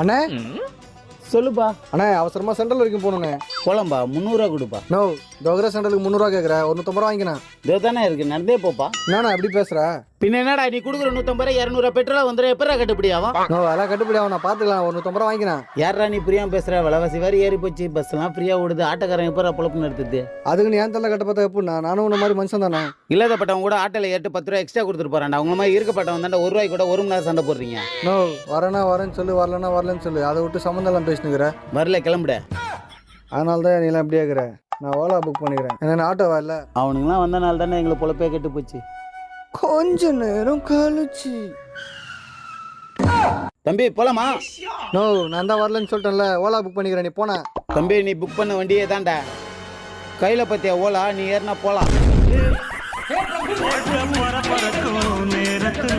அண்ணே சொல்லுப்பா. அண்ணே அவசரமா சென்ட்ரல் வரைக்கும் போகணுண்ணே. போலாம்பா, 300 கொடுப்பா. நோ டோகரா சென்ட்ரலுக்கு 300 கேட்குறேன், ஒரு 150 வாங்கிக்கிறேன். இதோ தானே இருக்கு, நடந்தே போப்பா. என்னண்ணா எப்படி பேசுற? பின்ன என்னடா நீ கொடுக்குற 150 200 பெட்ரோல் வந்துடும், எப்படா கட்டுப்படி ஆகும்? நோ அதெல்லாம் கட்டுப்படி ஆகும், நான் பார்த்துக்கலாம், ஒரு 150 வாங்கிக்கிறேன். யாரா நீ புரியாம பேசுற? விலைவாசி வேறு ஏறி போச்சு, பஸ் எல்லாம் ஃப்ரீயா ஓடுது, ஆட்டோக்காரன் எப்படா பொழப்பு நடத்துது? அதுக்கு நீ ஏன் தள்ள கட்ட பார்த்தா எப்படிண்ணா? நானும் உன்ன மாதிரி மனுஷன் தானே. இல்லாதப்பட்டவங்க கூட ஆட்டோல ஏட்டு 10 ரூபா எக்ஸ்ட்ரா கொடுத்துட்டு போறான்டா. அவங்க மாதிரி இருக்கப்பட்டவன் தாண்டா 1 ரூபாய்க்கு கூட 1 மணி நேரம் சண்டை போடுறீங்க. நோ வரேன்னா வரேன்னு சொல்லு, வரலன்னா வரலன்னு சொல்லு, அதை விட்டு சம்மந்தம் எல்லாம் பேசினுக்கிற. வரல கிளம்புட. அதனால தான் நீ எல்லாம் எப்படி கேட்குற? நான் ஓலா புக் பண்ணிக்கிறேன், என்ன ஆட்டோவா இல்லை? அவனுங்களாம் வந்தனால தானே எங்களுக்கு பொழப்பே கெட்டு போச்சு. கொஞ்ச நேரம் கழிச்சு தம்பி போலாமா? நோ நான் தான் வரலன்னு சொல்லிட்டேன்ல, ஓலா புக் பண்ணிக்கிறேன், நீ போன. தம்பி நீ புக் பண்ண வண்டியே தான்டா, கையில் பத்தியா ஓலா, நீ ஏறினா போலாம்.